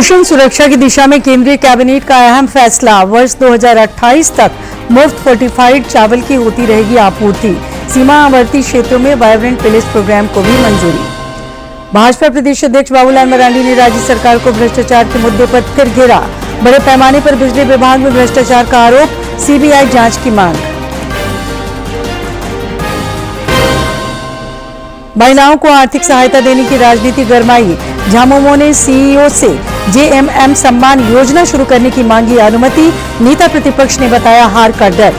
पोषण सुरक्षा की दिशा में केंद्रीय कैबिनेट का अहम फैसला। वर्ष 2028 तक मुफ्त फोर्टिफाइड चावल की होती रहेगी आपूर्ति। सीमावर्ती क्षेत्रों में वाइब्रेंट विलेज प्रोग्राम को भी मंजूरी। भाजपा प्रदेश अध्यक्ष बाबूलाल मरांडी ने राज्य सरकार को भ्रष्टाचार के मुद्दे पर फिर घेरा। बड़े पैमाने पर बिजली विभाग में भ्रष्टाचार का आरोप, सीबीआई जांच की मांग। महिलाओं को आर्थिक सहायता देने की राजनीति गरमाई। झामुमो ने सीईओ से जेएमएम सम्मान योजना शुरू करने की मांगी अनुमति। नेता प्रतिपक्ष ने बताया हार का डर।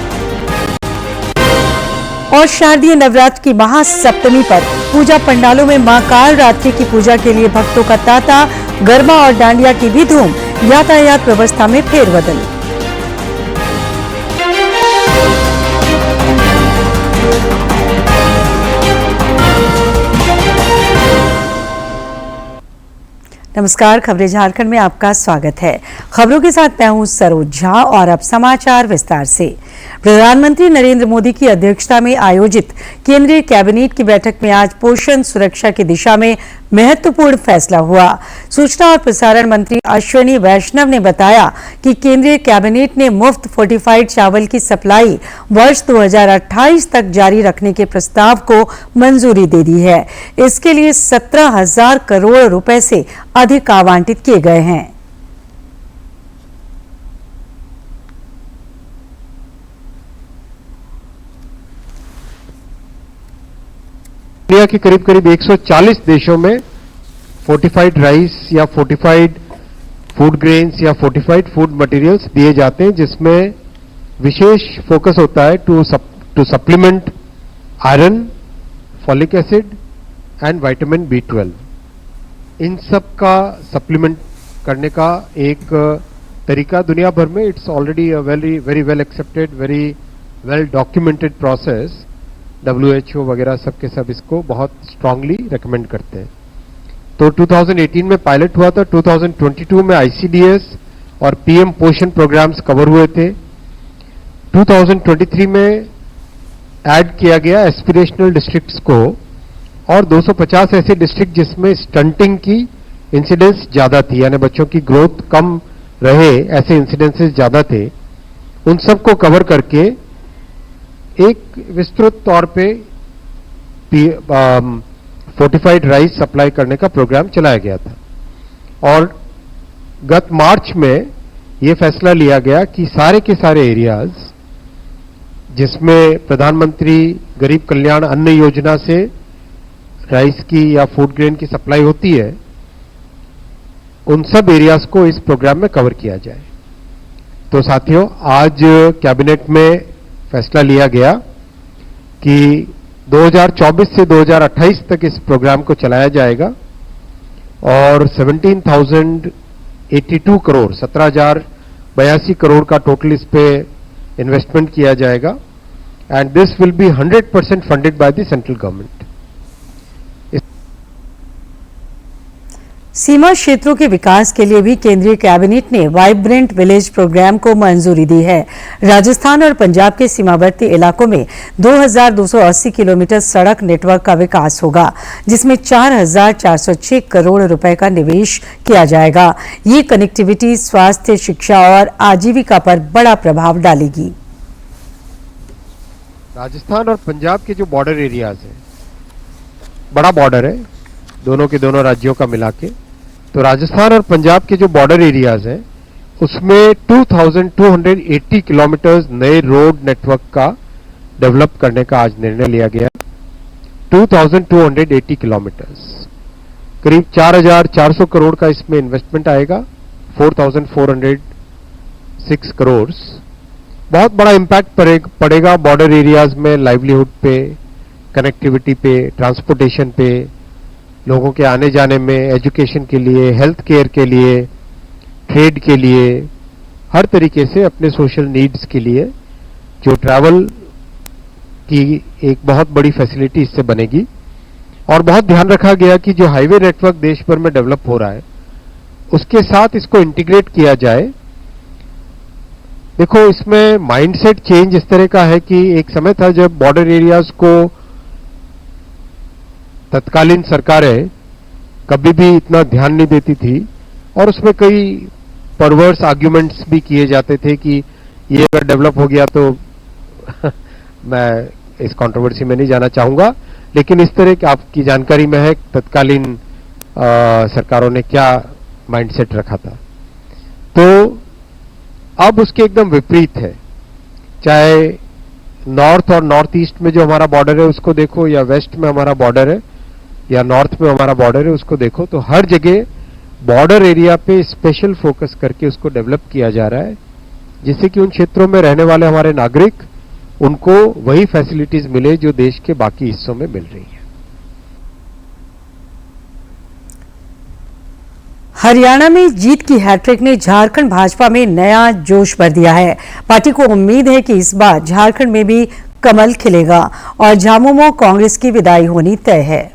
और शारदीय नवरात्र की महासप्तमी पर पूजा पंडालों में मां काल रात्रि की पूजा के लिए भक्तों का तांता। गरबा और डांडिया की भी धूम। यातायात व्यवस्था में फेरबदल। नमस्कार, खबरें झारखंड में आपका स्वागत है। खबरों के साथ मैं हूं सरोज झा और अब समाचार विस्तार से। प्रधानमंत्री नरेंद्र मोदी की अध्यक्षता में आयोजित केंद्रीय कैबिनेट की बैठक में आज पोषण सुरक्षा की दिशा में महत्वपूर्ण फैसला हुआ। सूचना और प्रसारण मंत्री अश्विनी वैष्णव ने बताया कि केंद्रीय कैबिनेट ने मुफ्त फोर्टिफाइड चावल की सप्लाई वर्ष 2028 तक जारी रखने के प्रस्ताव को मंजूरी दे दी है। इसके लिए 17,000 करोड़ रुपए से अधिक आवंटित किए गए हैं। दुनिया के करीब करीब 140 देशों में फोर्टिफाइड राइस या फोर्टिफाइड फूड ग्रेन्स या फोर्टिफाइड फूड मटेरियल्स दिए जाते हैं, जिसमें विशेष फोकस होता है to supplement iron, folic acid and vitamin B12। इन सब का सप्लीमेंट करने का एक तरीका दुनिया भर में it's already a very well accepted, very well documented process. WHO वगैरह सब के सब इसको बहुत स्ट्रांगली रेकमेंड करते हैं। तो 2018 में पायलट हुआ था, 2022 में ICDS और PM पोषण प्रोग्राम्स कवर हुए थे। 2023 में ऐड किया गया एस्पिरेशनल डिस्ट्रिक्ट्स को और 250 ऐसे डिस्ट्रिक्ट जिसमें स्टंटिंग की इंसिडेंस ज्यादा थी, यानी बच्चों की ग्रोथ कम रहे, ऐसे इंसिडेंसेस ज्यादा थे, उन सबको कवर करके एक विस्तृत तौर पे फोर्टिफाइड राइस सप्लाई करने का प्रोग्राम चलाया गया था। और गत मार्च में यह फैसला लिया गया कि सारे के सारे एरियाज जिसमें प्रधानमंत्री गरीब कल्याण अन्न योजना से राइस की या फूड ग्रेन की सप्लाई होती है, उन सब एरियाज को इस प्रोग्राम में कवर किया जाए। तो साथियों, आज कैबिनेट में फैसला लिया गया कि 2024 से 2028 तक इस प्रोग्राम को चलाया जाएगा और 17,082 करोड़ 17,082 करोड़ का टोटल इस पे इन्वेस्टमेंट किया जाएगा and this will be 100% funded by the central government. सीमा क्षेत्रों के विकास के लिए भी केंद्रीय कैबिनेट ने वाइब्रेंट विलेज प्रोग्राम को मंजूरी दी है। राजस्थान और पंजाब के सीमावर्ती इलाकों में 2,280 किलोमीटर सड़क नेटवर्क का विकास होगा, जिसमें 4,406 करोड़ रुपए का निवेश किया जाएगा। ये कनेक्टिविटी स्वास्थ्य, शिक्षा और आजीविका पर बड़ा प्रभाव डालेगी। राजस्थान और पंजाब के जो बॉर्डर एरियाज है, बड़ा बॉर्डर है दोनों के दोनों राज्यों का मिला के, तो राजस्थान और पंजाब के जो बॉर्डर एरियाज हैं उसमें 2,280 किलोमीटर नए रोड नेटवर्क का डेवलप करने का आज निर्णय लिया गया। 2,280 किलोमीटर्स, करीब 4,400 करोड़ का इसमें इन्वेस्टमेंट आएगा, 4,406 करोड़। बहुत बड़ा इम्पैक्ट पड़ेगा बॉर्डर एरियाज में, लाइवलीहुड पे, कनेक्टिविटी पे, ट्रांसपोर्टेशन पे, लोगों के आने जाने में, एजुकेशन के लिए, हेल्थ केयर के लिए, ट्रेड के लिए, हर तरीके से अपने सोशल नीड्स के लिए जो ट्रैवल की एक बहुत बड़ी फैसिलिटी इससे बनेगी। और बहुत ध्यान रखा गया कि जो हाईवे नेटवर्क देश भर में डेवलप हो रहा है उसके साथ इसको इंटीग्रेट किया जाए। देखो, इसमें माइंडसेट चेंज इस तरह का है कि एक समय था जब बॉर्डर एरियाज को तत्कालीन सरकारें कभी भी इतना ध्यान नहीं देती थी, और उसमें कई परवर्स आर्ग्यूमेंट्स भी किए जाते थे कि ये अगर डेवलप हो गया तो मैं इस कंट्रोवर्सी में नहीं जाना चाहूंगा, लेकिन इस तरह की आपकी जानकारी में है तत्कालीन सरकारों ने क्या माइंडसेट रखा था। तो अब उसके एकदम विपरीत है, चाहे नॉर्थ और नॉर्थ ईस्ट में जो हमारा बॉर्डर है उसको देखो, या वेस्ट में हमारा बॉर्डर है, या नॉर्थ में हमारा बॉर्डर है उसको देखो, तो हर जगह बॉर्डर एरिया पे स्पेशल फोकस करके उसको डेवलप किया जा रहा है, जिससे कि उन क्षेत्रों में रहने वाले हमारे नागरिक उनको वही फैसिलिटीज मिले जो देश के बाकी हिस्सों में मिल रही है। हरियाणा में जीत की हैट्रिक ने झारखंड भाजपा में नया जोश भर दिया है। पार्टी को उम्मीद है कि इस बार झारखंड में भी कमल खिलेगा और झामुमो कांग्रेस की विदाई होनी तय है।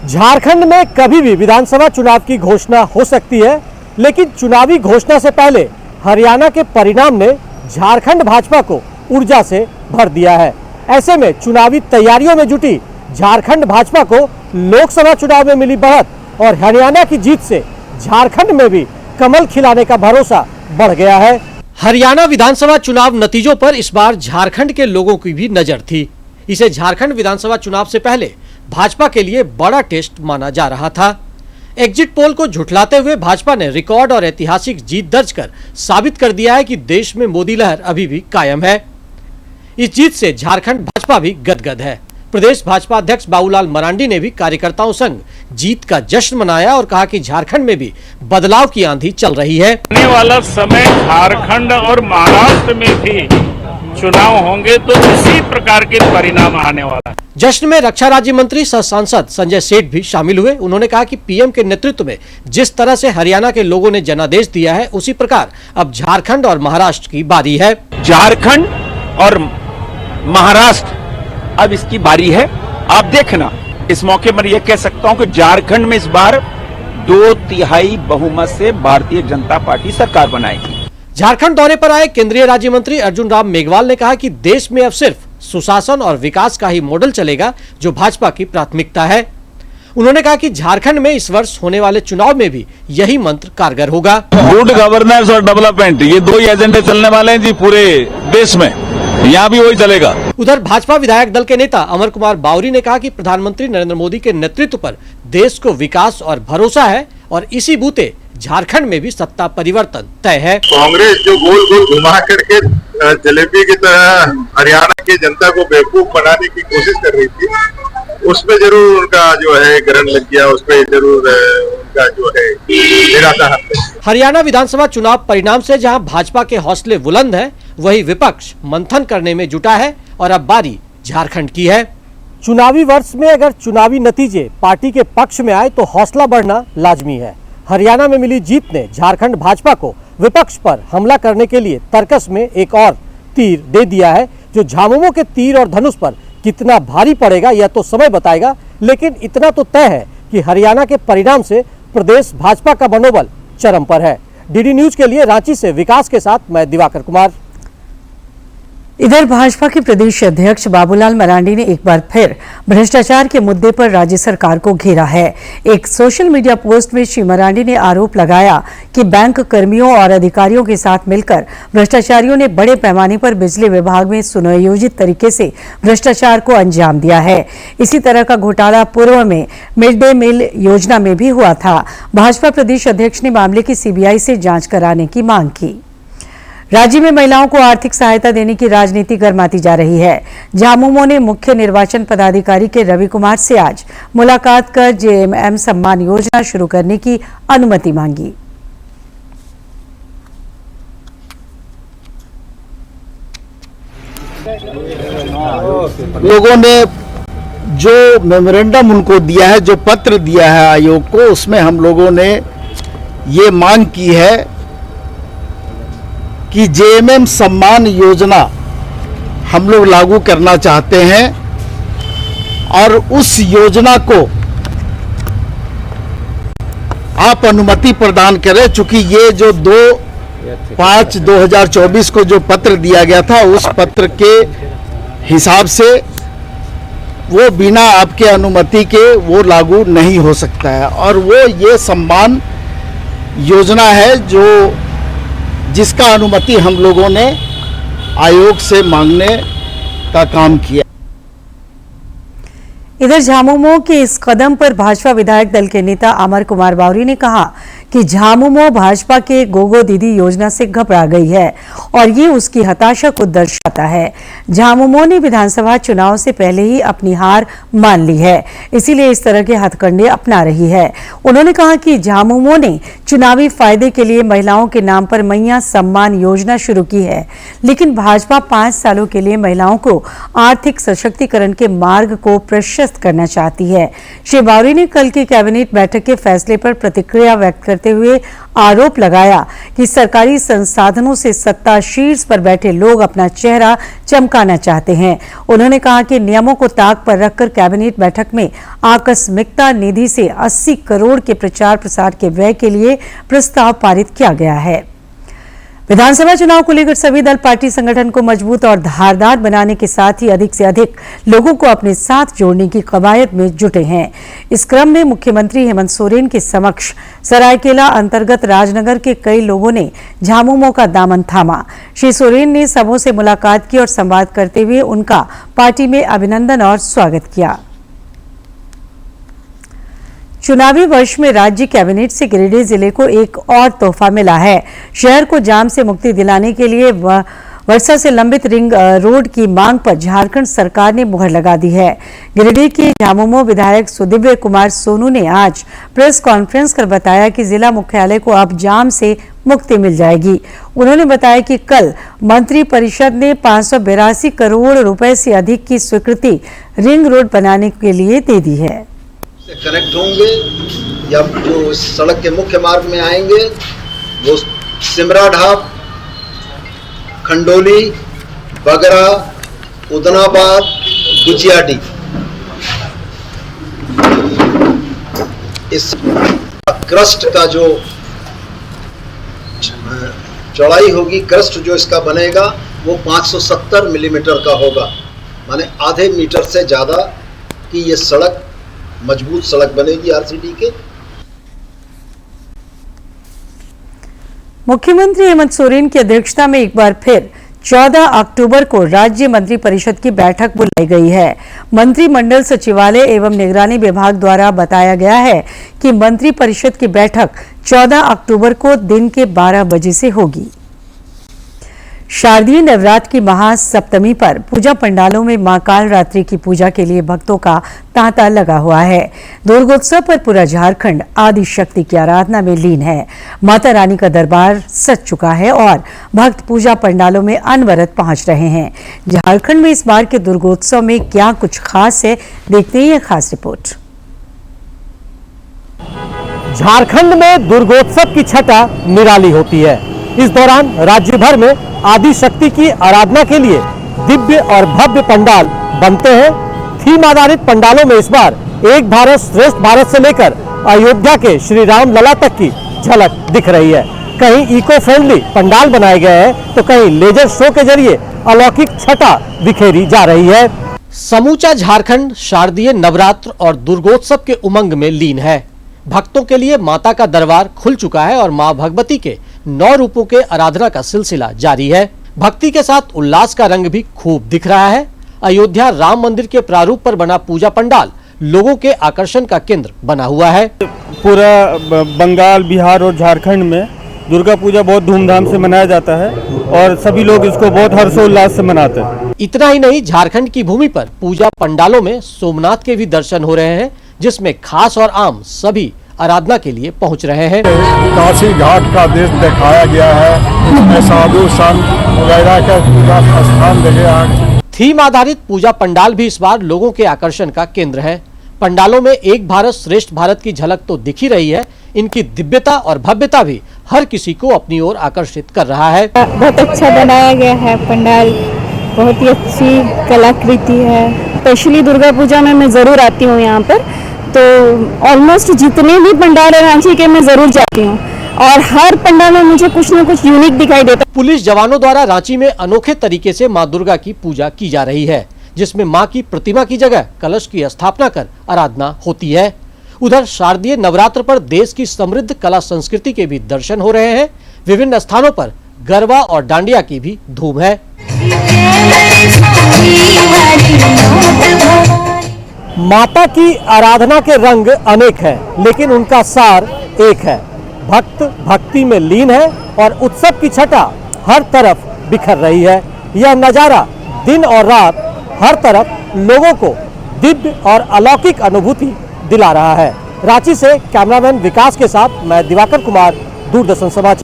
झारखंड में कभी भी विधानसभा चुनाव की घोषणा हो सकती है, लेकिन चुनावी घोषणा से पहले हरियाणा के परिणाम ने झारखंड भाजपा को ऊर्जा से भर दिया है। ऐसे में चुनावी तैयारियों में जुटी झारखंड भाजपा को लोकसभा चुनाव में मिली बढ़त और हरियाणा की जीत से झारखंड में भी कमल खिलाने का भरोसा बढ़ गया है। हरियाणा विधानसभा चुनाव नतीजों पर इस बार झारखंड के लोगों की भी नजर थी। इसे झारखंड विधानसभा चुनाव से पहले भाजपा के लिए बड़ा टेस्ट माना जा रहा था। एग्जिट पोल को झुठलाते हुए भाजपा ने रिकॉर्ड और ऐतिहासिक जीत दर्ज कर साबित कर दिया है कि देश में मोदी लहर अभी भी कायम है। इस जीत से झारखंड भाजपा भी गदगद है। प्रदेश भाजपा अध्यक्ष बाबूलाल मरांडी ने भी कार्यकर्ताओं संग जीत का जश्न मनाया और कहा कि झारखंड में भी बदलाव की आंधी चल रही है। आने वाला समय झारखंड और महाराष्ट्र में भी चुनाव होंगे तो इसी प्रकार के परिणाम आने वाला है। जश्न में रक्षा राज्य मंत्री सह सांसद संजय सेठ भी शामिल हुए। उन्होंने कहा कि पीएम के नेतृत्व में जिस तरह से हरियाणा के लोगों ने जनादेश दिया है, उसी प्रकार अब झारखंड और महाराष्ट्र की बारी है। झारखंड और महाराष्ट्र अब इसकी बारी है। आप देखना, इस मौके पर यह कह सकता हूं कि झारखंड में इस बार 2/3 बहुमत से भारतीय जनता पार्टी सरकार बनाएगी। झारखंड दौरे पर आए केंद्रीय राज्य मंत्री अर्जुन राम मेघवाल ने कहा कि देश में अब सिर्फ सुशासन और विकास का ही मॉडल चलेगा, जो भाजपा की प्राथमिकता है। उन्होंने कहा कि झारखंड में इस वर्ष होने वाले चुनाव में भी यही मंत्र कारगर होगा। गुड गवर्नेंस और डेवलपमेंट, ये दो ही एजेंडे चलने वाले हैं जी पूरे देश में, यहाँ भी वही चलेगा। उधर भाजपा विधायक दल के नेता अमर कुमार बावरी ने कहा कि प्रधानमंत्री नरेंद्र मोदी के नेतृत्व पर देश को विकास और भरोसा है और इसी बूते झारखंड में भी सत्ता परिवर्तन तय है। कांग्रेस जो गोल गोल घुमा करके जलेबी की तरह हरियाणा की जनता को बेवकूफ बनाने की कोशिश कर रही थी, उसमें जरूर उनका जो है ग्रहण लग गया, उसमें जरूर उनका जो है निराशा है। हरियाणा विधानसभा चुनाव परिणाम से जहां भाजपा के हौसले बुलंद हैं, वही विपक्ष मंथन करने में जुटा है और अब बारी झारखंड की है। चुनावी वर्ष में अगर चुनावी नतीजे पार्टी के पक्ष में आए तो हौसला बढ़ना लाजमी है। हरियाणा में मिली जीत ने झारखंड भाजपा को विपक्ष पर हमला करने के लिए तर्कस में एक और तीर दे दिया है, जो झामुमो के तीर और धनुष पर कितना भारी पड़ेगा यह तो समय बताएगा, लेकिन इतना तो तय है कि हरियाणा के परिणाम से प्रदेश भाजपा का मनोबल चरम पर है। डीडी न्यूज के लिए रांची से विकास के साथ मैं दिवाकर कुमार। इधर भाजपा के प्रदेश अध्यक्ष बाबूलाल मरांडी ने एक बार फिर भ्रष्टाचार के मुद्दे पर राज्य सरकार को घेरा है। एक सोशल मीडिया पोस्ट में श्री मरांडी ने आरोप लगाया कि बैंक कर्मियों और अधिकारियों के साथ मिलकर भ्रष्टाचारियों ने बड़े पैमाने पर बिजली विभाग में सुनियोजित तरीके से भ्रष्टाचार को अंजाम दिया है। इसी तरह का घोटाला पूर्व में मिड डे मील योजना में भी हुआ था। भाजपा प्रदेश अध्यक्ष ने मामले की सीबीआई से जांच कराने की मांग की। राज्य में महिलाओं को आर्थिक सहायता देने की राजनीति गरमाती जा रही है। झामुमो ने मुख्य निर्वाचन पदाधिकारी के रवि कुमार से आज मुलाकात कर जेएमएम सम्मान योजना शुरू करने की अनुमति मांगी। लोगों ने जो मेमोरेंडम उनको दिया है, जो पत्र दिया है आयोग को, उसमें हम लोगों ने ये मांग की है कि जेएमएम सम्मान योजना हम लोग लागू करना चाहते हैं और उस योजना को आप अनुमति प्रदान करें। चूंकि ये जो 2/5/2024 को जो पत्र दिया गया था, उस पत्र के हिसाब से वो बिना आपके अनुमति के वो लागू नहीं हो सकता है। और वो ये सम्मान योजना है जो जिसका अनुमति हम लोगों ने आयोग से मांगने का काम किया। इधर झामुमो के इस कदम पर भाजपा विधायक दल के नेता अमर कुमार बावरी ने कहा कि झामुमो भाजपा के गोगो दीदी योजना से घबरा गई है और ये उसकी हताशा को दर्शाता है। झामुमो ने विधानसभा चुनाव से पहले ही अपनी हार मान ली है, इसीलिए इस तरह के हथकंडे अपना रही है। उन्होंने कहा कि झामुमो ने चुनावी फायदे के लिए महिलाओं के नाम पर मैया सम्मान योजना शुरू की है, लेकिन भाजपा 5 सालों के लिए महिलाओं को आर्थिक सशक्तिकरण के मार्ग को प्रशस्त करना चाहती है। श्री बावरी ने कल की कैबिनेट बैठक के फैसले पर प्रतिक्रिया व्यक्त करते हुए आरोप लगाया कि सरकारी संसाधनों से सत्ता शीर्ष पर बैठे लोग अपना चेहरा चमकाना चाहते हैं। उन्होंने कहा कि नियमों को ताक पर रखकर कैबिनेट बैठक में आकस्मिकता निधि से 80 करोड़ के प्रचार प्रसार के व्यय के लिए प्रस्ताव पारित किया गया है। विधानसभा चुनाव को लेकर सभी दल पार्टी संगठन को मजबूत और धारदार बनाने के साथ ही अधिक से अधिक लोगों को अपने साथ जोड़ने की कवायद में जुटे हैं। इस क्रम में मुख्यमंत्री हेमंत सोरेन के समक्ष सरायकेला अंतर्गत राजनगर के कई लोगों ने झामुमो का दामन थामा। श्री सोरेन ने सबों से मुलाकात की और संवाद करते हुए उनका पार्टी में अभिनंदन और स्वागत किया। चुनावी वर्ष में राज्य कैबिनेट से गिरिडीह जिले को एक और तोहफा मिला है। शहर को जाम से मुक्ति दिलाने के लिए वर्षा से लंबित रिंग रोड की मांग पर झारखंड सरकार ने मुहर लगा दी है। गिरिडीह के झामुमो विधायक सुदिव्य कुमार सोनू ने आज प्रेस कॉन्फ्रेंस कर बताया कि जिला मुख्यालय को अब जाम से मुक्ति मिल जाएगी। उन्होंने बताया कि कल मंत्री परिषद ने 582 करोड़ रुपए से अधिक की स्वीकृति रिंग रोड बनाने के लिए दे दी है। से कनेक्ट होंगे या जो इस सड़क के मुख्य मार्ग में आएंगे वो सिमरा ढाब, खंडोली, बगरा, उदनाबाद, गुजियाडी, इस क्रस्ट का जो चौड़ाई होगी, क्रस्ट जो इसका बनेगा वो 570 मिलीमीटर का होगा, माने आधे मीटर से ज़्यादा की ये सड़क मजबूत सड़क बनेगी आरसीडी के। मुख्यमंत्री हेमंत सोरेन की अध्यक्षता में एक बार फिर 14 अक्टूबर को राज्य मंत्री परिषद की बैठक बुलाई गई है। मंत्रिमंडल सचिवालय एवं निगरानी विभाग द्वारा बताया गया है कि मंत्री परिषद की बैठक 14 अक्टूबर को दिन के 12 बजे से होगी। शारदीय नवरात्र की महासप्तमी पर पूजा पंडालों में मां काल रात्रि की पूजा के लिए भक्तों का तांता लगा हुआ है। दुर्गोत्सव पर पूरा झारखंड आदि शक्ति की आराधना में लीन है। माता रानी का दरबार सज चुका है और भक्त पूजा पंडालों में अनवरत पहुंच रहे हैं। झारखंड में इस बार के दुर्गोत्सव में क्या कुछ खास है, देखते हैं ये खास रिपोर्ट। झारखंड में दुर्गोत्सव की छटा निराली होती है। इस दौरान राज्य भर में आदि शक्ति की आराधना के लिए दिव्य और भव्य पंडाल बनते हैं। थीम आधारित पंडालों में इस बार एक भारत श्रेष्ठ भारत से लेकर अयोध्या के श्री राम लला तक की झलक दिख रही है। कहीं इको फ्रेंडली पंडाल बनाए गए हैं तो कहीं लेजर शो के जरिए अलौकिक छटा बिखेरी जा रही है। समूचा झारखंड शारदीय नवरात्र और दुर्गोत्सव के उमंग में लीन है। भक्तों के लिए माता का दरबार खुल चुका है और मां भगवती के 9 रूपों के आराधना का सिलसिला जारी है। भक्ति के साथ उल्लास का रंग भी खूब दिख रहा है। अयोध्या राम मंदिर के प्रारूप पर बना पूजा पंडाल लोगों के आकर्षण का केंद्र बना हुआ है। पूरा बंगाल, बिहार और झारखंड में दुर्गा पूजा बहुत धूमधाम से मनाया जाता है और सभी लोग इसको बहुत हर्षोल्लास से मनाते हैं। इतना ही नहीं, झारखंड की भूमि पर पूजा पंडालों में सोमनाथ के भी दर्शन हो रहे हैं, जिसमें खास और आम सभी आराधना के लिए पहुंच रहे हैं। काशी घाट का दृश्य दिखाया गया है, साधु संत वगैरह का पूजा स्थान देखे। थीम आधारित पूजा पंडाल भी इस बार लोगों के आकर्षण का केंद्र है। पंडालों में एक भारत श्रेष्ठ भारत की झलक तो दिख ही रही है, इनकी दिव्यता और भव्यता भी हर किसी को अपनी ओर आकर्षित कर रहा है। बहुत अच्छा बनाया गया है पंडाल, बहुत ही अच्छी कलाकृति है। स्पेशली दुर्गा पूजा में मैं जरूर आती हूँ यहाँ पर, तो ऑलमोस्ट जितने भी पंडाल है रांची के मैं जरूर जाती हूँ और हर पंडाल में मुझे कुछ न कुछ यूनिक दिखाई देता है। पुलिस जवानों द्वारा रांची में अनोखे तरीके से मां दुर्गा की पूजा की जा रही है। जिसमें मां की प्रतिमा की जगह कलश की स्थापना कर आराधना होती है। उधर शारदीय नवरात्र पर देश की समृद्ध कला संस्कृति के भी दर्शन हो रहे हैं। विभिन्न स्थानों पर गरबा और डांडिया की भी धूम है। माता की आराधना के रंग अनेक हैं, लेकिन उनका सार एक है। भक्त भक्ति में लीन है और उत्सव की छटा हर तरफ बिखर रही है। यह नजारा दिन और रात हर तरफ लोगों को दिव्य और अलौकिक अनुभूति दिला रहा है। रांची से कैमरामैन विकास के साथ मैं दिवाकर कुमार, दूरदर्शन समाचार।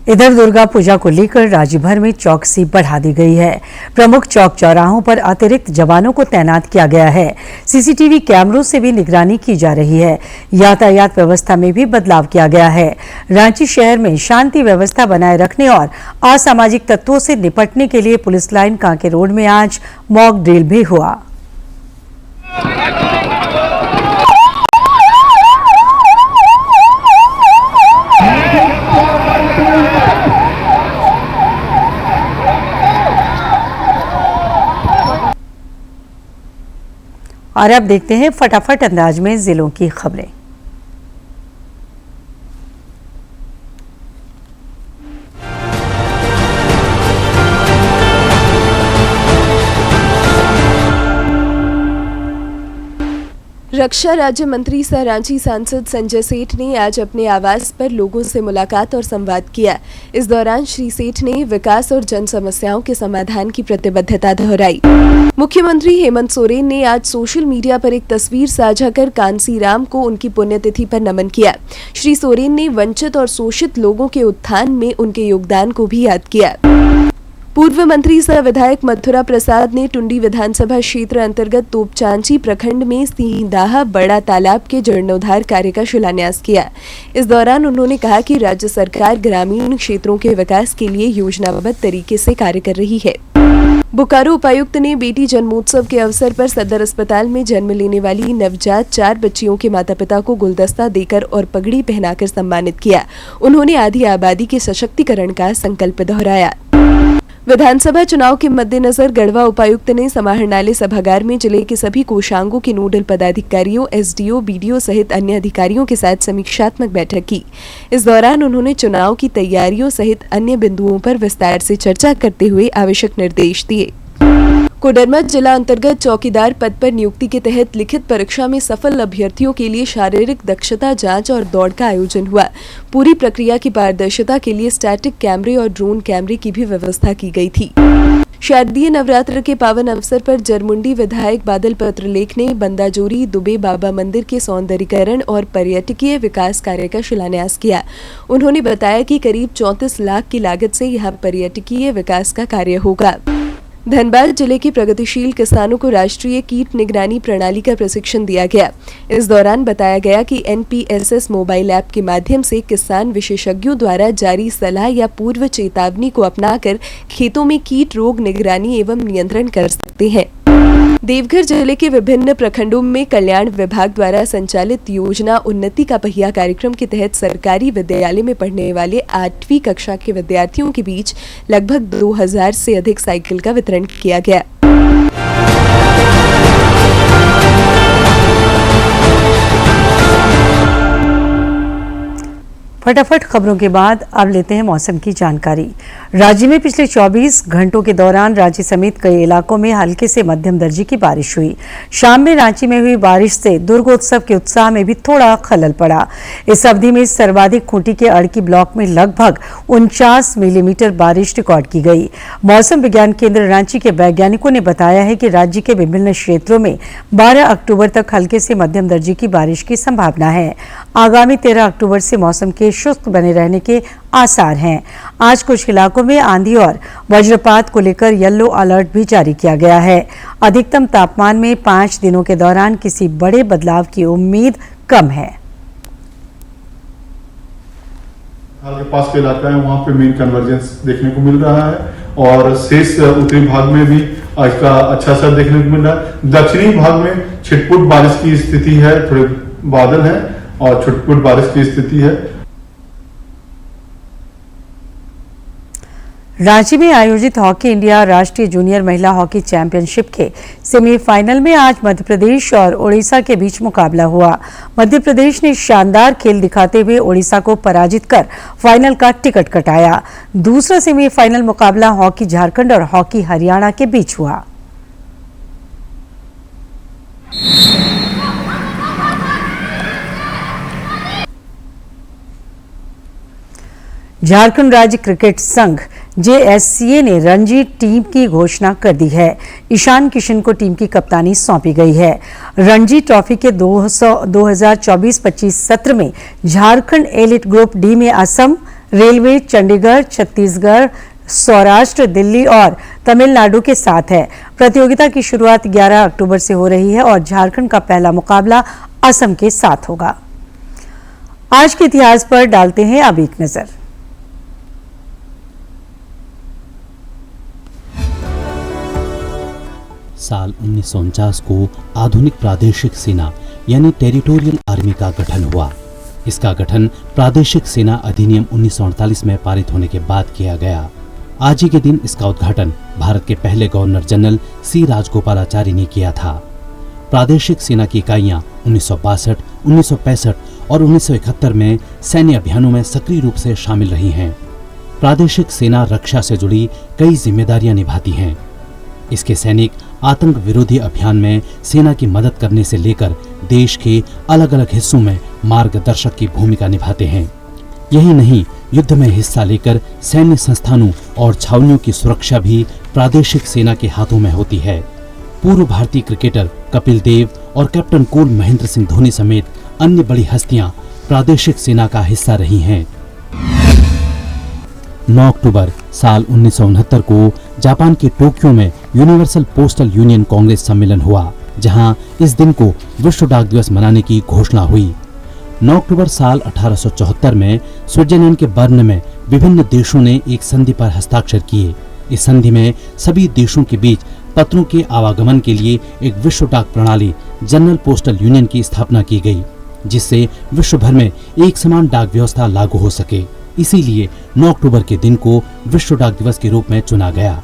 इधर दुर्गा पूजा को लेकर राज्य भर में चौकसी बढ़ा दी गई है। प्रमुख चौक चौराहों पर अतिरिक्त जवानों को तैनात किया गया है। सीसीटीवी कैमरों से भी निगरानी की जा रही है। यातायात व्यवस्था में भी बदलाव किया गया है। रांची शहर में शांति व्यवस्था बनाए रखने और असामाजिक तत्वों से निपटने के लिए पुलिस लाइन कांके रोड में आज मॉक ड्रिल भी हुआ। और अब देखते हैं फटाफट अंदाज में जिलों की खबरें। रक्षा राज्य मंत्री सह रांची सांसद संजय सेठ ने आज अपने आवास पर लोगों से मुलाकात और संवाद किया। इस दौरान श्री सेठ ने विकास और जन समस्याओं के समाधान की प्रतिबद्धता दोहराई। मुख्यमंत्री हेमंत सोरेन ने आज सोशल मीडिया पर एक तस्वीर साझा कर कांसी राम को उनकी पुण्यतिथि पर नमन किया। श्री सोरेन ने वंचित और शोषित लोगों के उत्थान में उनके योगदान को भी याद किया। पूर्व मंत्री सह विधायक मथुरा प्रसाद ने टुंडी विधानसभा क्षेत्र अंतर्गत तोपचांची प्रखंड में सिंहदाहा बड़ा तालाब के जीर्णोद्धार कार्य का शिलान्यास किया। इस दौरान उन्होंने कहा कि राज्य सरकार ग्रामीण क्षेत्रों के विकास के लिए योजनाबद्ध तरीके से कार्य कर रही है। बोकारो उपायुक्त ने बेटी जन्मोत्सव के अवसर पर सदर अस्पताल में जन्म लेने वाली नवजात 4 बच्चियों के माता पिता को गुलदस्ता देकर और पगड़ी पहनाकर सम्मानित किया। उन्होंने आधी आबादी के सशक्तिकरण का संकल्प दोहराया। विधानसभा चुनाव के मद्देनजर गढ़वा उपायुक्त ने समाहरणालय सभागार में जिले के सभी कोषांगों के नोडल पदाधिकारियों, एसडीओ, बीडीओ सहित अन्य अधिकारियों के साथ समीक्षात्मक बैठक की। इस दौरान उन्होंने चुनाव की तैयारियों सहित अन्य बिंदुओं पर विस्तार से चर्चा करते हुए आवश्यक निर्देश दिए। कोडरमा जिला अंतर्गत चौकीदार पद पर नियुक्ति के तहत लिखित परीक्षा में सफल अभ्यर्थियों के लिए शारीरिक दक्षता जांच और दौड़ का आयोजन हुआ। पूरी प्रक्रिया की पारदर्शिता के लिए स्टैटिक कैमरे और ड्रोन कैमरे की भी व्यवस्था की गई थी। शारदीय नवरात्र के पावन अवसर पर जरमुंडी विधायक बादल पत्रलेख ने बंदाजोरी दुबे बाबा मंदिर के सौंदर्यीकरण और पर्यटकीय विकास कार्य का शिलान्यास किया। उन्होंने बताया कि करीब 34 लाख की लागत से यहां पर्यटकीय विकास का कार्य होगा। धनबाद जिले के प्रगतिशील किसानों को राष्ट्रीय कीट निगरानी प्रणाली का प्रशिक्षण दिया गया। इस दौरान बताया गया कि एनपीएसएस मोबाइल ऐप के माध्यम से किसान विशेषज्ञों द्वारा जारी सलाह या पूर्व चेतावनी को अपनाकर खेतों में कीट रोग निगरानी एवं नियंत्रण कर सकते हैं। देवघर जिले के विभिन्न प्रखंडों में कल्याण विभाग द्वारा संचालित योजना उन्नति का पहिया कार्यक्रम के तहत सरकारी विद्यालय में पढ़ने वाले 8वीं कक्षा के विद्यार्थियों के बीच लगभग 2000 से अधिक साइकिल का वितरण किया गया। फटाफट खबरों के बाद अब लेते हैं मौसम की जानकारी। राज्य में पिछले 24 घंटों के दौरान रांची समेत कई इलाकों में हल्के से मध्यम दर्जे की बारिश हुई। शाम में रांची में हुई बारिश से दुर्गोत्सव के उत्साह में भी थोड़ा खलल पड़ा। इस अवधि में सर्वाधिक खूंटी के अड़की ब्लॉक में लगभग 49 मिलीमीटर बारिश रिकॉर्ड की गई। मौसम विज्ञान केंद्र रांची के वैज्ञानिकों ने बताया है कि राज्य के विभिन्न क्षेत्रों में 12 अक्टूबर तक हल्के से मध्यम दर्जे की बारिश की संभावना है। आगामी 13 अक्टूबर से मौसम के शुष्क बने रहने के आसार हैं। आज कुछ इलाकों में आंधी और वज्रपात को लेकर येलो अलर्ट भी जारी किया गया है। अधिकतम तापमान में 5 दिनों के दौरान किसी बड़े बदलाव की उम्मीद कम है। के पास के इलाका है वहाँ पे मेन कन्वर्जेंस देखने को मिल रहा है और शेष उत्तरी भाग में भी आज का अच्छा असर देखने को मिल रहा है। दक्षिणी भाग में छिटपुट बारिश की स्थिति है, थोड़े बादल है और छुटपुट बारिश की स्थिति है। रांची में आयोजित हॉकी इंडिया राष्ट्रीय जूनियर महिला हॉकी चैंपियनशिप के सेमीफाइनल में आज मध्य प्रदेश और ओडिशा के बीच मुकाबला हुआ। मध्य प्रदेश ने शानदार खेल दिखाते हुए ओडिशा को पराजित कर फाइनल का टिकट कटाया। दूसरा सेमीफाइनल मुकाबला हॉकी झारखंड और हॉकी हरियाणा के बीच हुआ। झारखंड राज्य क्रिकेट संघ JSCA ने रणजी टीम की घोषणा कर दी है। ईशान किशन को टीम की कप्तानी सौंपी गई है। रणजी ट्रॉफी के 2024-25 सत्र में झारखंड एलिट ग्रुप डी में असम, रेलवे, चंडीगढ़, छत्तीसगढ़, सौराष्ट्र, दिल्ली और तमिलनाडु के साथ है। प्रतियोगिता की शुरुआत 11 अक्टूबर से हो रही है और झारखंड का पहला मुकाबला असम के साथ होगा। आज के इतिहास पर डालते हैं अब एक नजर। साल 1949 को आधुनिक प्रादेशिक सेना यानी टेरिटोरियल आर्मी का गठन हुआ। इसका गठन प्रादेशिक सेना अधिनियम 1948 में पारित होने के बाद किया गया। आज ही के दिन इसका उद्घाटन भारत के पहले गवर्नर जनरल C राजगोपालाचारी ने किया था। प्रादेशिक सेना की इकाइयां 1962, 1965 और 1971 में सैन्य अभियानों में सक्रिय रूप से शामिल रही हैं। प्रादेशिक सेना रक्षा से जुड़ी कई जिम्मेदारियां निभाती हैं। इसके सैनिक आतंक विरोधी अभियान में सेना की मदद करने से लेकर देश के अलग अलग हिस्सों में मार्गदर्शक की भूमिका निभाते हैं। यही नहीं, युद्ध में हिस्सा लेकर सैन्य संस्थानों और छावनियों की सुरक्षा भी प्रादेशिक सेना के हाथों में होती है। पूर्व भारतीय क्रिकेटर कपिल देव और कैप्टन कूल महेंद्र सिंह धोनी समेत अन्य बड़ी हस्तियां प्रादेशिक सेना का हिस्सा रही हैं। 9 अक्टूबर साल 1969 को जापान के टोक्यो में यूनिवर्सल पोस्टल यूनियन कांग्रेस सम्मेलन हुआ, जहां इस दिन को विश्व डाक दिवस मनाने की घोषणा हुई। 9 अक्टूबर साल 1874 में स्विट्जरलैंड के बर्न में विभिन्न देशों ने एक संधि पर हस्ताक्षर किए। इस संधि में सभी देशों के बीच पत्रों के आवागमन के लिए एक विश्व डाक प्रणाली जनरल पोस्टल यूनियन की स्थापना की गई, जिससे विश्व भर में एक समान डाक व्यवस्था लागू हो सके। इसीलिए 9 अक्टूबर के दिन को विश्व डाक दिवस के रूप में चुना गया।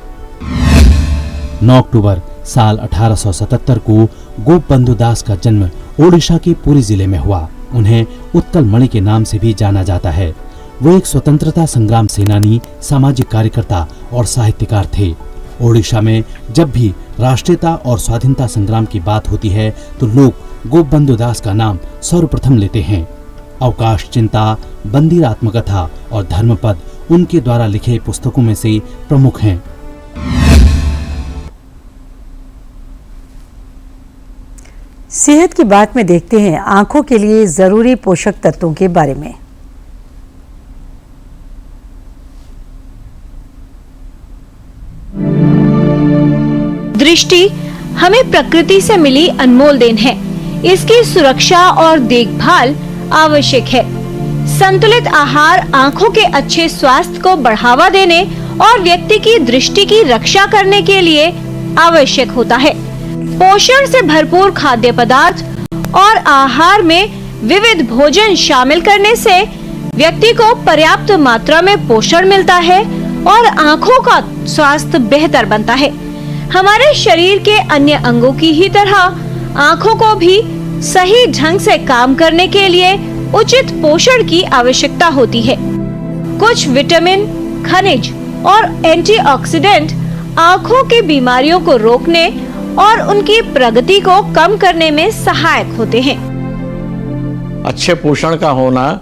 9 अक्टूबर साल 1877 को गोपबंधु दास का जन्म ओडिशा के पुरी जिले में हुआ। उन्हें उत्कल मणि के नाम से भी जाना जाता है। वो एक स्वतंत्रता संग्राम सेनानी, सामाजिक कार्यकर्ता और साहित्यकार थे। ओडिशा में जब भी राष्ट्रीयता और स्वाधीनता संग्राम की बात होती है तो लोग गोपबंधु दास का नाम सर्वप्रथम लेते हैं। अवकाश चिंता, बंदी आत्मकथा और धर्मपद उनके द्वारा लिखे पुस्तकों में से प्रमुख हैं। सेहत की बात में देखते हैं आंखों के लिए जरूरी पोषक तत्वों के बारे में। दृष्टि हमें प्रकृति से मिली अनमोल देन है। इसकी सुरक्षा और देखभाल आवश्यक है। संतुलित आहार आंखों के अच्छे स्वास्थ्य को बढ़ावा देने और व्यक्ति की दृष्टि की रक्षा करने के लिए आवश्यक होता है। पोषण से भरपूर खाद्य पदार्थ और आहार में विविध भोजन शामिल करने से व्यक्ति को पर्याप्त मात्रा में पोषण मिलता है और आंखों का स्वास्थ्य बेहतर बनता है। हमारे शरीर के अन्य अंगों की ही तरह आंखों को भी सही ढंग से काम करने के लिए उचित पोषण की आवश्यकता होती है। कुछ विटामिन, खनिज और एंटीऑक्सीडेंट आंखों की बीमारियों को रोकने और उनकी प्रगति को कम करने में सहायक होते हैं। अच्छे पोषण का होना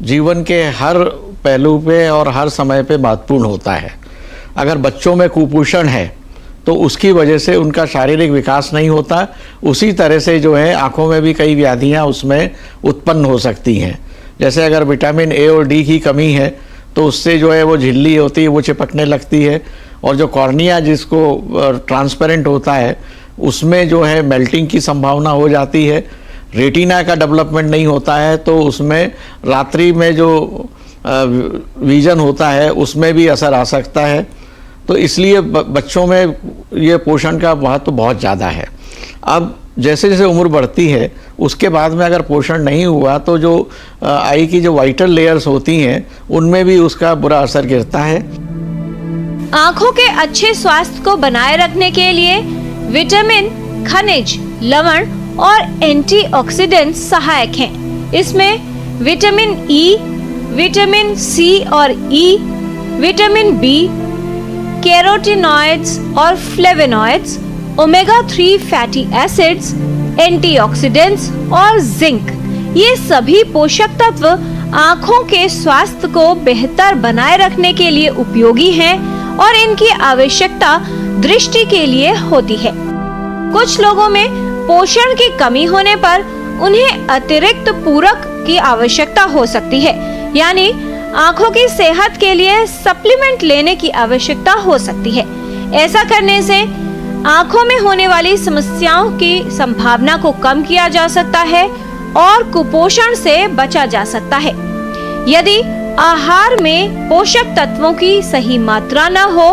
जीवन के हर पहलू पे और हर समय पे महत्वपूर्ण होता है। अगर बच्चों में कुपोषण है तो उसकी वजह से उनका शारीरिक विकास नहीं होता। उसी तरह से जो है आंखों में भी कई व्याधियां उसमें उत्पन्न हो सकती हैं। जैसे अगर विटामिन ए और डी की कमी है तो उससे जो है वो झिल्ली होती है, वो चिपकने लगती है, और जो कॉर्निया जिसको ट्रांसपेरेंट होता है उसमें जो है मेल्टिंग की संभावना हो जाती है। रेटिना का डेवलपमेंट नहीं होता है तो उसमें रात्रि में जो विजन होता है उसमें भी असर आ सकता है। तो इसलिए बच्चों में ये पोषण का महत्व बहुत ज़्यादा है। अब जैसे जैसे उम्र बढ़ती है उसके बाद में अगर पोषण नहीं हुआ तो जो आई की जो वाइटल लेयर्स होती हैं उनमें भी उसका बुरा असर गिरता है। आंखों के अच्छे स्वास्थ्य को बनाए रखने के लिए विटामिन, खनिज, लवण और एंटीऑक्सीडेंट्स सहायक हैं। इसमें विटामिन ई, विटामिन सी और ई, विटामिन बी, कैरोटीनॉइड्स और flavonoids, omega 3 fatty acids, antioxidants और जिंक, ये सभी पोषक तत्व आंखों के स्वास्थ्य को बेहतर बनाए रखने के लिए उपयोगी हैं और इनकी आवश्यकता दृष्टि के लिए होती है। कुछ लोगों में पोषण की कमी होने पर उन्हें अतिरिक्त पूरक की आवश्यकता हो सकती है, यानी आंखों की सेहत के लिए सप्लीमेंट लेने की आवश्यकता हो सकती है। ऐसा करने से आंखों में होने वाली समस्याओं की संभावना को कम किया जा सकता है और कुपोषण से बचा जा सकता है। यदि आहार में पोषक तत्वों की सही मात्रा न हो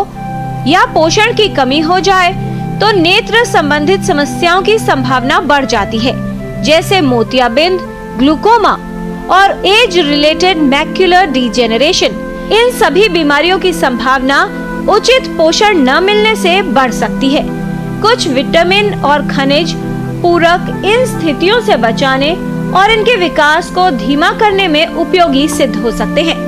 या पोषण की कमी हो जाए तो नेत्र संबंधित समस्याओं की संभावना बढ़ जाती है, जैसे मोतियाबिंद, ग्लूकोमा और एज रिलेटेड मैक्युलर डिजेनरेशन। इन सभी बीमारियों की संभावना उचित पोषण न मिलने से बढ़ सकती है। कुछ विटामिन और खनिज पूरक इन स्थितियों से बचाने और इनके विकास को धीमा करने में उपयोगी सिद्ध हो सकते हैं।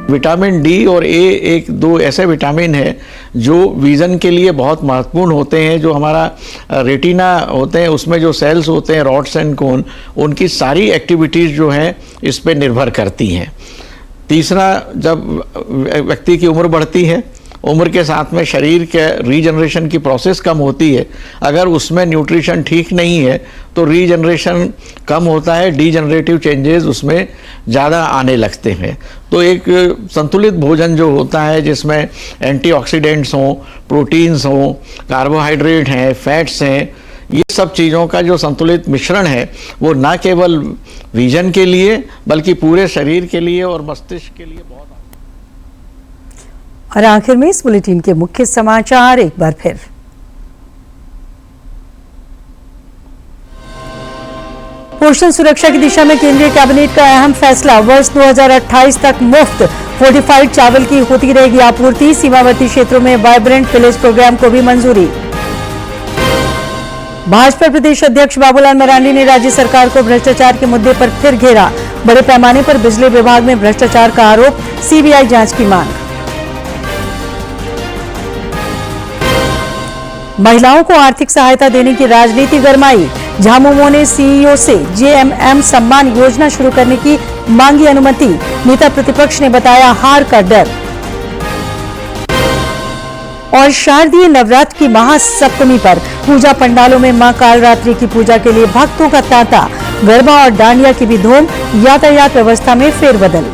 विटामिन डी और ए एक दो ऐसे विटामिन है जो विजन के लिए बहुत महत्वपूर्ण होते हैं। जो हमारा रेटिना होते हैं उसमें जो सेल्स होते हैं, रॉड्स एंड कोन, उनकी सारी एक्टिविटीज़ जो हैं इस पे निर्भर करती हैं। तीसरा, जब व्यक्ति की उम्र बढ़ती है, उम्र के साथ में शरीर के रीजनरेशन की प्रोसेस कम होती है। अगर उसमें न्यूट्रिशन ठीक नहीं है तो रीजनरेशन कम होता है, डीजनरेटिव चेंजेस उसमें ज़्यादा आने लगते हैं। तो एक संतुलित भोजन जो होता है जिसमें एंटीऑक्सीडेंट्स हों, प्रोटीन्स हों, कार्बोहाइड्रेट हैं, फैट्स हैं, ये सब चीज़ों का जो संतुलित मिश्रण है वो न केवल विजन के लिए बल्कि पूरे शरीर के लिए और मस्तिष्क के लिए बहुत। और आखिर में इस बुलेटिन के मुख्य समाचार एक बार फिर। पोषण सुरक्षा की दिशा में केंद्रीय कैबिनेट का अहम फैसला, वर्ष 2028 तक मुफ्त फोर्टिफाइड चावल की होती रहेगी आपूर्ति। सीमावर्ती क्षेत्रों में वाइब्रेंट विलेज प्रोग्राम को भी मंजूरी। भाजपा प्रदेश अध्यक्ष बाबूलाल मरांडी ने राज्य सरकार को भ्रष्टाचार के मुद्दे पर फिर घेरा। बड़े पैमाने पर बिजली विभाग में भ्रष्टाचार का आरोप, सीबीआई जांच की मांग। महिलाओं को आर्थिक सहायता देने की राजनीति गरमाई। झामुमो ने सीईओ से जेएमएम सम्मान योजना शुरू करने की मांगी अनुमति। नेता प्रतिपक्ष ने बताया हार का डर। और शारदीय नवरात्र की महासप्तमी पर पूजा पंडालों में मां कालरात्रि की पूजा के लिए भक्तों का तांता। गरबा और डांडिया की भी धूम, यातायात व्यवस्था में फेरबदल।